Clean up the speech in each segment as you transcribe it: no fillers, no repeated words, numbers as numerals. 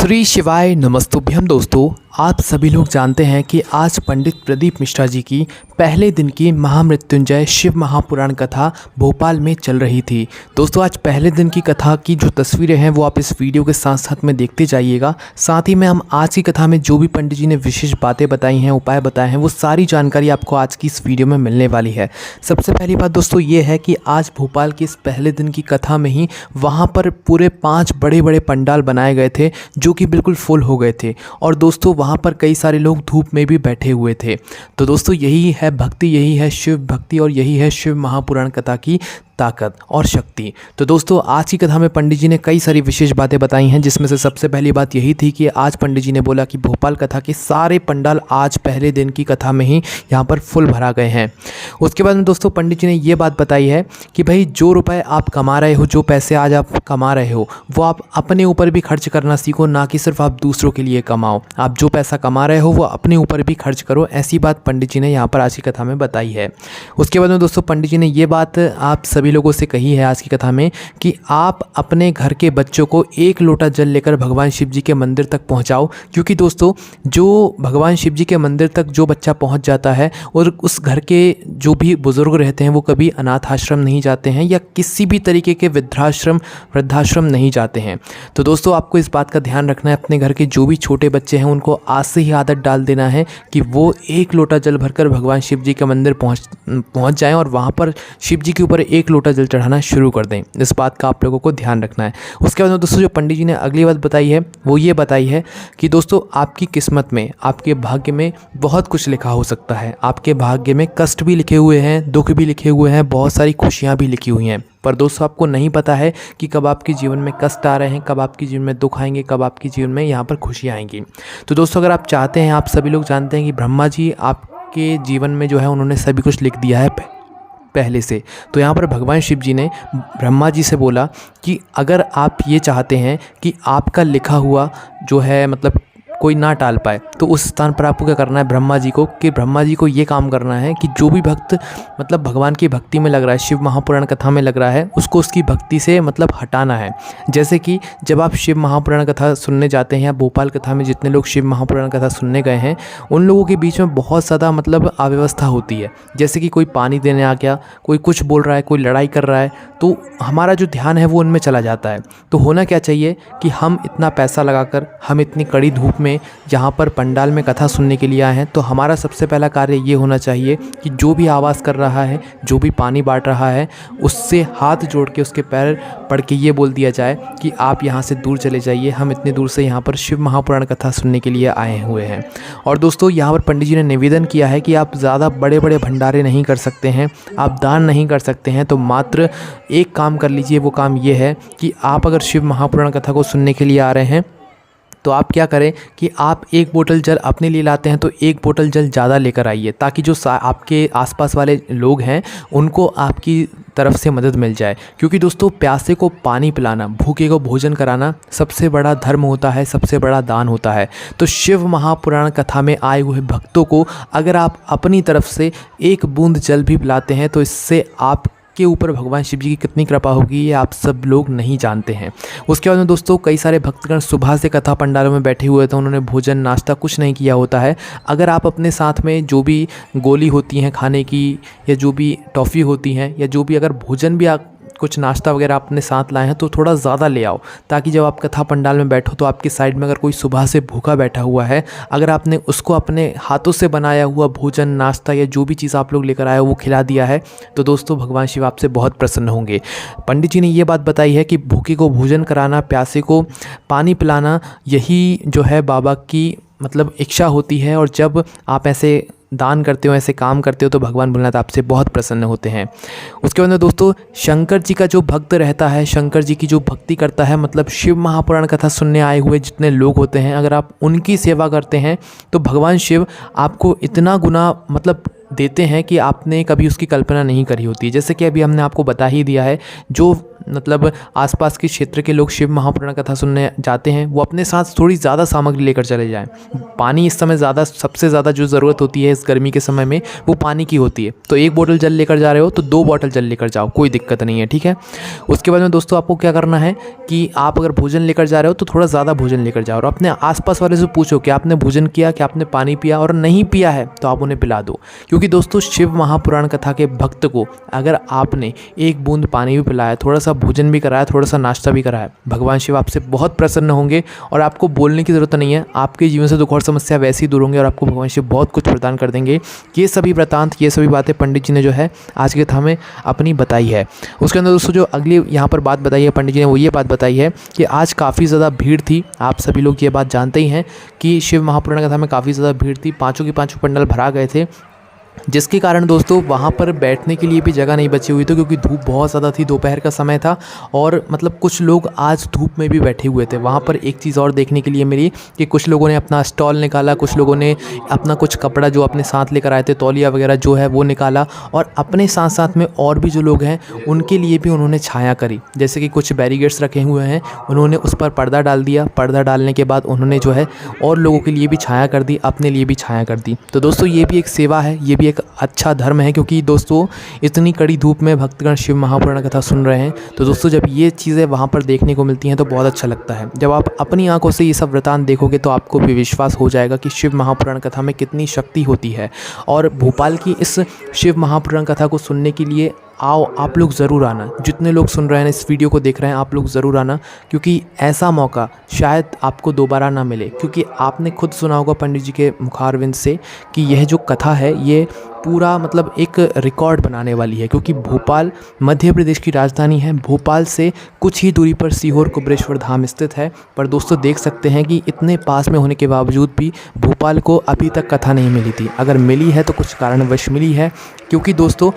श्री शिवाय नमस्तुभ्यम। दोस्तों, आप सभी लोग जानते हैं कि आज पंडित प्रदीप मिश्रा जी की पहले दिन की महामृत्युंजय शिव महापुराण कथा भोपाल में चल रही थी। दोस्तों, आज पहले दिन की कथा की जो तस्वीरें हैं वो आप इस वीडियो के साथ साथ में देखते जाइएगा। साथ ही में हम आज की कथा में जो भी पंडित जी ने विशेष बातें बताई हैं, उपाय बताए हैं, वो सारी जानकारी आपको आज की इस वीडियो में मिलने वाली है। सबसे पहली बात दोस्तों ये है कि आज भोपाल की इस पहले दिन की कथा में ही वहाँ पर पूरे 5 बड़े बड़े पंडाल बनाए गए थे जो कि बिल्कुल फुल हो गए थे। और दोस्तों वहाँ पर कई सारे लोग धूप में भी बैठे हुए थे। तो दोस्तों यही है भक्ति, यही है शिव भक्ति और यही है शिव महापुराण कथा की ताकत और शक्ति। तो दोस्तों आज की कथा में पंडित जी ने कई सारी विशेष बातें बताई हैं, जिसमें से सबसे पहली बात यही थी कि आज पंडित जी ने बोला कि भोपाल कथा के सारे पंडाल आज पहले दिन की कथा में ही यहाँ पर फुल भरा गए हैं। उसके बाद में दोस्तों पंडित जी ने ये बात बताई है कि भाई जो रुपए आप कमा रहे हो, जो पैसे आज आप कमा रहे हो, वो आप अपने ऊपर भी खर्च करना सीखो, ना कि सिर्फ आप दूसरों के लिए कमाओ। आप जो पैसा कमा रहे हो वो अपने ऊपर भी खर्च करो, ऐसी बात पंडित जी ने यहाँ पर आज की कथा में बताई है। उसके बाद में दोस्तों पंडित जी ने ये बात आप सभी लोगों से कही है आज की कथा में कि आप अपने घर के बच्चों को 1 लोटा जल लेकर भगवान शिव जी के मंदिर तक पहुंचाओ, क्योंकि दोस्तों जो भगवान शिव जी के मंदिर तक जो बच्चा पहुंच जाता है और उस घर के जो भी बुजुर्ग रहते हैं वो कभी अनाथ आश्रम नहीं जाते हैं या किसी भी तरीके के वृद्धाश्रम नहीं जाते हैं। तो दोस्तों आपको इस बात का ध्यान रखना है, अपने घर के जो भी छोटे बच्चे हैं उनको आज से ही आदत डाल देना है कि वो 1 लोटा जल भरकर भगवान शिव जी के मंदिर पहुंच जाएं और वहाँ पर शिव जी के ऊपर 1 लोटा जल चढ़ाना शुरू कर दें। इस बात का आप लोगों को ध्यान रखना है। उसके बाद दोस्तों जो पंडित जी ने अगली बात बताई है वो ये बताई है कि दोस्तों आपकी किस्मत में, आपके भाग्य में बहुत कुछ लिखा हो सकता है। आपके भाग्य में कष्ट भी लिखे हुए हैं, दुख भी लिखे हुए हैं, बहुत सारी खुशियाँ भी लिखी हुई हैं। पर दोस्तों आपको नहीं पता है कि कब आपके जीवन में कष्ट आ रहे हैं, कब आपके जीवन में दुख आएंगे, कब आपके जीवन में यहाँ पर खुशियाँ आएंगी। तो दोस्तों अगर आप चाहते हैं, आप सभी लोग जानते हैं कि ब्रह्मा जी आपके जीवन में जो है उन्होंने सभी कुछ लिख दिया है पहले से। तो यहाँ पर भगवान शिव जी ने ब्रह्मा जी से बोला कि अगर आप ये चाहते हैं कि आपका लिखा हुआ जो है मतलब कोई ना टाल पाए, तो उस स्थान पर आपको क्या करना है ब्रह्मा जी को ये काम करना है कि जो भी भक्त मतलब भगवान की भक्ति में लग रहा है, शिव महापुराण कथा में लग रहा है, उसको उसकी भक्ति से मतलब हटाना है। जैसे कि जब आप शिव महापुराण कथा सुनने जाते हैं या भोपाल कथा में जितने लोग शिव महापुराण कथा सुनने गए हैं उन लोगों के बीच में बहुत ज़्यादा मतलब अव्यवस्था होती है। जैसे कि कोई पानी देने आ गया, कोई कुछ बोल रहा है, कोई लड़ाई कर रहा है, तो हमारा जो ध्यान है वो उनमें चला जाता है। तो होना क्या चाहिए कि हम इतना पैसा लगाकर, हम इतनी कड़ी धूप में यहाँ पर पंडाल में कथा सुनने के लिए आए हैं, तो हमारा सबसे पहला कार्य ये होना चाहिए कि जो भी आवाज़ कर रहा है, जो भी पानी बांट रहा है, उससे हाथ जोड़ के उसके पैर पड़ के ये बोल दिया जाए कि आप यहाँ से दूर चले जाइए, हम इतनी दूर से यहाँ पर शिव महापुराण कथा सुनने के लिए आए हुए हैं। और दोस्तों यहाँ पर पंडित जी ने निवेदन किया है कि आप ज़्यादा बड़े बड़े भंडारे नहीं कर सकते हैं, आप दान नहीं कर सकते हैं, तो मात्र एक काम कर लीजिए। वो काम ये है कि आप अगर शिव महापुराण कथा को सुनने के लिए आ रहे हैं तो आप क्या करें कि आप 1 बोतल जल अपने लिए लाते हैं तो 1 बोतल जल ज़्यादा लेकर आइए, ताकि जो आपके आसपास वाले लोग हैं उनको आपकी तरफ से मदद मिल जाए। क्योंकि दोस्तों प्यासे को पानी पिलाना, भूखे को भोजन कराना सबसे बड़ा धर्म होता है, सबसे बड़ा दान होता है। तो शिव महापुराण कथा में आए हुए भक्तों को अगर आप अपनी तरफ से 1 बूंद जल भी पिलाते हैं तो इससे आप के ऊपर भगवान शिव जी की कितनी कृपा होगी ये आप सब लोग नहीं जानते हैं। उसके बाद में दोस्तों कई सारे भक्तगण सुबह से कथा पंडालों में बैठे हुए थे, उन्होंने भोजन नाश्ता कुछ नहीं किया होता है। अगर आप अपने साथ में जो भी गोली होती हैं खाने की, या जो भी टॉफ़ी होती हैं, या जो भी अगर भोजन भी आप कुछ नाश्ता वगैरह अपने साथ लाए हैं तो थोड़ा ज़्यादा ले आओ, ताकि जब आप कथा पंडाल में बैठो तो आपके साइड में अगर कोई सुबह से भूखा बैठा हुआ है, अगर आपने उसको अपने हाथों से बनाया हुआ भोजन नाश्ता या जो भी चीज़ आप लोग लेकर आए हो वो खिला दिया है, तो दोस्तों भगवान शिव आपसे बहुत प्रसन्न होंगे। पंडित जी ने ये बात बताई है कि भूखे को भोजन कराना, प्यासे को पानी पिलाना, यही जो है बाबा की मतलब इच्छा होती है। और जब आप ऐसे दान करते हो, ऐसे काम करते हो, तो भगवान भोलेनाथ आपसे बहुत प्रसन्न होते हैं। उसके बाद दोस्तों शंकर जी का जो भक्त रहता है, शंकर जी की जो भक्ति करता है, मतलब शिव महापुराण कथा सुनने आए हुए जितने लोग होते हैं, अगर आप उनकी सेवा करते हैं तो भगवान शिव आपको इतना गुना मतलब देते हैं कि आपने कभी उसकी कल्पना नहीं करी होती। जैसे कि अभी हमने आपको बता ही दिया है, जो मतलब आसपास के क्षेत्र के लोग शिव महापुराण कथा सुनने जाते हैं वो अपने साथ थोड़ी ज़्यादा सामग्री लेकर चले जाएं। पानी इस समय सबसे ज़्यादा जो ज़रूरत होती है इस गर्मी के समय में वो पानी की होती है। तो 1 बोतल जल लेकर जा रहे हो तो 2 बोतल जल लेकर जाओ, कोई दिक्कत नहीं है, ठीक है। उसके बाद में दोस्तों आपको क्या करना है कि आप अगर भोजन लेकर जा रहे हो तो थोड़ा ज़्यादा भोजन लेकर जाओ, और अपने आसपास वाले से पूछो कि आपने भोजन किया, कि आपने पानी पिया, और नहीं पिया है तो आप उन्हें पिला दो। क्योंकि दोस्तों शिव महापुराण कथा के भक्त को अगर आपने 1 बूंद पानी भी पिलाया, थोड़ा सा भोजन भी कराया, थोड़ा सा नाश्ता भी कराया, भगवान शिव आपसे बहुत प्रसन्न होंगे और आपको बोलने की ज़रूरत नहीं है। आपके जीवन से दुख और समस्या वैसे ही दूर होंगे और आपको भगवान शिव बहुत कुछ प्रदान कर देंगे। ये सभी वृतांत, ये सभी बातें पंडित जी ने जो है आज की कथा में अपनी बताई है। उसके अंदर दोस्तों जो अगली यहाँ पर बात बताई है पंडित जी ने, वो ये बात बताई है कि आज काफ़ी ज़्यादा भीड़ थी। आप सभी लोग ये बात जानते ही हैं कि शिव महापुराण कथा में काफ़ी ज़्यादा भीड़ थी, पाँचों के पाँचों पंडाल भरा गए थे, जिसके कारण दोस्तों वहाँ पर बैठने के लिए भी जगह नहीं बची हुई थी, क्योंकि धूप बहुत ज़्यादा थी, दोपहर का समय था और मतलब कुछ लोग आज धूप में भी बैठे हुए थे। वहाँ पर एक चीज़ और देखने के लिए मिली कि कुछ लोगों ने अपना स्टॉल निकाला, कुछ लोगों ने अपना कुछ कपड़ा जो अपने साथ लेकर आए थे, तौलिया वगैरह जो है वो निकाला, और अपने साथ साथ में और भी जो लोग हैं उनके लिए भी उन्होंने छाया करी। जैसे कि कुछ बैरिगेड्स रखे हुए हैं, उन्होंने उस पर पर्दा डाल दिया, पर्दा डालने के बाद उन्होंने जो है और लोगों के लिए भी छाया कर दी, अपने लिए भी छाया कर दी। तो दोस्तों ये भी एक सेवा है, ये भी एक अच्छा धर्म है, क्योंकि दोस्तों इतनी कड़ी धूप में भक्तगण शिव महापुराण कथा सुन रहे हैं। तो दोस्तों जब ये चीज़ें वहाँ पर देखने को मिलती हैं तो बहुत अच्छा लगता है। जब आप अपनी आंखों से ये सब वृतांत देखोगे तो आपको भी विश्वास हो जाएगा कि शिव महापुराण कथा में कितनी शक्ति होती है। और भोपाल की इस शिव महापुराण कथा को सुनने के लिए आओ, आप लोग ज़रूर आना। जितने लोग सुन रहे हैं, इस वीडियो को देख रहे हैं, आप लोग ज़रूर आना, क्योंकि ऐसा मौका शायद आपको दोबारा ना मिले। क्योंकि आपने खुद सुना होगा पंडित जी के मुखारविंद से कि यह जो कथा है ये पूरा मतलब एक रिकॉर्ड बनाने वाली है। क्योंकि भोपाल मध्य प्रदेश की राजधानी है, भोपाल से कुछ ही दूरी पर सीहोर कुबरेश्वर धाम स्थित है। पर दोस्तों देख सकते हैं कि इतने पास में होने के बावजूद भी भोपाल को अभी तक कथा नहीं मिली थी। अगर मिली है तो कुछ कारणवश मिली है, क्योंकि दोस्तों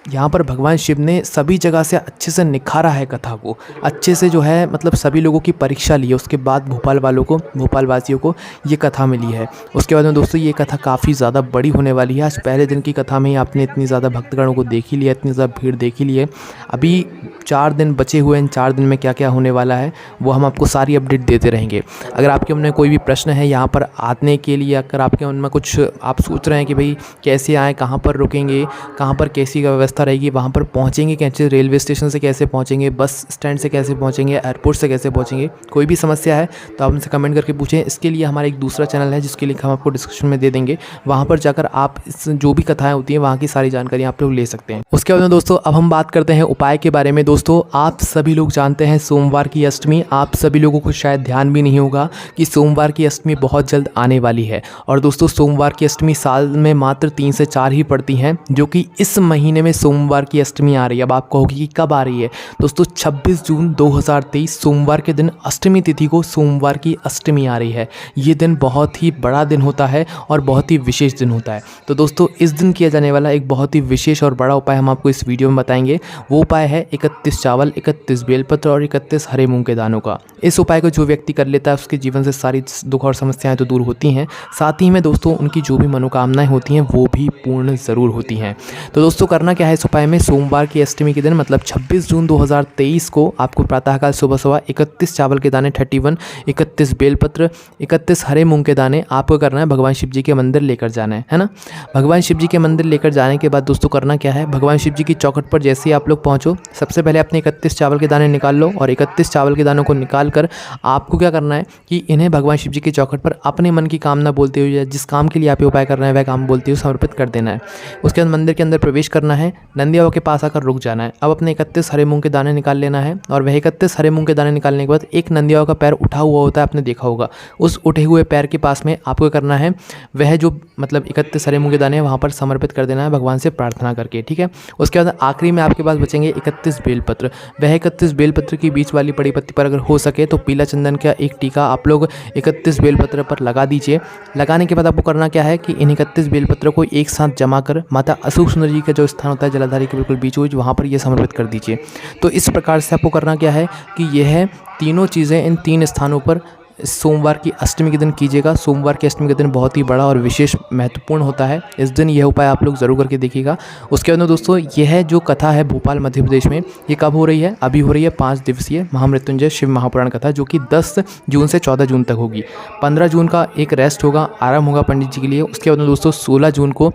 यहाँ पर भगवान शिव ने सभी जगह से अच्छे से निखारा है कथा को, अच्छे से जो है मतलब सभी लोगों की परीक्षा ली है। उसके बाद भोपाल वालों को, भोपाल वासियों को ये कथा मिली है। उसके बाद में दोस्तों ये कथा काफ़ी ज़्यादा बड़ी होने वाली है। आज पहले दिन की कथा में ही आपने इतनी ज़्यादा भक्तगणों को देख ही लिया, इतनी ज़्यादा भीड़ देख ही ली है। अभी 4 दिन बचे हुए हैं, इन 4 दिन में क्या क्या होने वाला है वो हम आपको सारी अपडेट देते रहेंगे। अगर आपके मन में कोई भी प्रश्न है यहाँ पर आने के लिए, अगर आपके मन में कुछ आप सोच रहे हैं कि भाई कैसे आएँ, कहाँ पर रुकेंगे, कहाँ पर कैसी व्यवस्था रहेगी, वहाँ पर पहुँचेंगे कैसे, रेलवे स्टेशन से कैसे पहुँचेंगे, बस स्टैंड से कैसे पहुँचेंगे, एयरपोर्ट से कैसे पहुँचेंगे, कोई भी समस्या है तो आप उनसे कमेंट करके पूछें। इसके लिए हमारा एक दूसरा चैनल है जिसके लिंक हम आपको डिस्क्रिप्शन में दे देंगे, वहाँ पर जाकर आप जो भी कथाएँ होती हैं वहाँ की सारी जानकारी आप लोग ले सकते हैं। उसके बाद में दोस्तों अब हम बात करते हैं उपाय के बारे में। दोस्तों आप सभी लोग जानते हैं सोमवार की अष्टमी, आप सभी लोगों को शायद ध्यान भी नहीं होगा कि सोमवार की अष्टमी बहुत जल्द आने वाली है। और दोस्तों सोमवार की अष्टमी साल में मात्र 3 से 4 ही पड़ती हैं, जो कि इस महीने में सोमवार की अष्टमी आ रही है। अब आप कहोगे कि कब आ रही है? दोस्तों 26 जून 2023 सोमवार के दिन अष्टमी तिथि को सोमवार की अष्टमी आ रही है। ये दिन बहुत ही बड़ा दिन होता है और बहुत ही विशेष दिन होता है। तो दोस्तों इस दिन किया जाने वाला एक बहुत ही विशेष और बड़ा उपाय हम आपको इस वीडियो में बताएंगे। वो उपाय है 31 चावल, 31 बेलपत्र और 31 हरे मूंग के दानों का। इस उपाय को जो व्यक्ति कर लेता है उसके जीवन से सारी दुख और समस्याएं तो दूर होती हैं, साथ ही में दोस्तों उनकी जो भी मनोकामनाएं होती हैं वो भी पूर्ण ज़रूर होती हैं। तो दोस्तों करना क्या है इस उपाय में, सोमवार की अष्टमी के दिन मतलब 26 जून 2023 को आपको प्रातःकाल सुबह सुबह 31 चावल के दाने 31, 31 बेलपत्र, 31 हरे मूंग के दाने आपको करना है भगवान शिव जी के मंदिर लेकर जाना है ना। भगवान शिव जी के मंदिर लेकर जाने के बाद दोस्तों करना क्या है, भगवान शिव जी की चौखट पर जैसे ही आप लोग पहुँचो, सबसे पहले अपने 31 चावल के दाने निकाल लो और 31 चावल के दानों को निकाल कर आपको क्या करना है कि इन्हें भगवान शिव जी की चौखट पर अपने मन की कामना बोलते हुए, जिस काम के लिए आप ये उपाय कर रहे हैं वह काम बोलते हुए समर्पित कर देना है। उसके बाद मंदिर के अंदर प्रवेश करना है, नंदी बाबा के पास आकर रुक जाना है। अब अपने 31 हरे मूंग के दाने निकाल लेना है और वह 31 हरे मूंग के दाने निकालने के बाद एक नंदी बाबा का पैर उठा हुआ होता है, आपने देखा होगा। उस उठे हुए पैर के पास में आपको करना है वह जो मतलब 31 हरे मूंग के दाने वहाँ पर समर्पित कर देना है भगवान से प्रार्थना करके, ठीक है। उसके बाद आखिरी में आपके पास बचेंगे 31 बेलपत्र। वह 31 बेलपत्र की बीच वाली बड़ी पत्ती पर अगर हो सके तो पीला चंदन का एक टीका आप लोग 31 बेलपत्र पर लगा दीजिए। लगाने के बाद आपको करना क्या है कि इन 31 बेलपत्र को एक साथ जमा कर माता अशोक सुंदर जी का जो स्थान होता है जलाधारी के बिल्कुल बीच वहाँ पर ये समर्पित कर दीजिए। तो इस प्रकार से आपको करना क्या है कि यह तीनों चीज़ें इन 3 स्थानों पर सोमवार की अष्टमी के दिन कीजिएगा। सोमवार की अष्टमी का दिन बहुत ही बड़ा और विशेष महत्वपूर्ण होता है। इस दिन यह उपाय आप लोग ज़रूर करके देखिएगा। उसके बाद दोस्तों यह जो कथा है भोपाल मध्य प्रदेश में, ये कब हो रही है? अभी हो रही है 5 दिवसीय महामृत्युंजय शिव महापुराण कथा, जो कि 10 जून से 14 जून तक होगी। 15 जून का एक रेस्ट होगा, आराम होगा पंडित जी के लिए। उसके बाद दोस्तों 16 जून को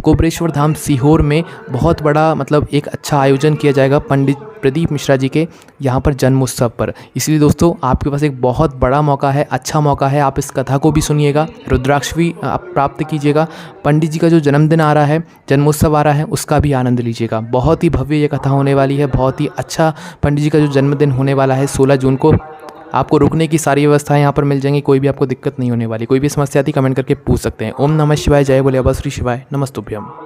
कोपरेश्वर धाम सीहोर में बहुत बड़ा मतलब एक अच्छा आयोजन किया जाएगा पंडित प्रदीप मिश्रा जी के यहाँ पर जन्मोत्सव पर। इसलिए दोस्तों आपके पास एक बहुत बड़ा मौका है, अच्छा मौका है। आप इस कथा को भी सुनिएगा, रुद्राक्ष भी आप प्राप्त कीजिएगा। पंडित जी का जो जन्मदिन आ रहा है, जन्मोत्सव आ रहा है, उसका भी आनंद लीजिएगा। बहुत ही भव्य ये कथा होने वाली है, बहुत ही अच्छा पंडित जी का जो जन्मदिन होने वाला है 16 जून को। आपको रुकने की सारी व्यवस्थाएं यहाँ पर मिल जाएंगी, कोई भी आपको दिक्कत नहीं होने वाली। कोई भी समस्या आती कमेंट करके पूछ सकते हैं। ओम नमः शिवाय, जय बोले अबा श्री शिवाय, नमस्तुभ्यम।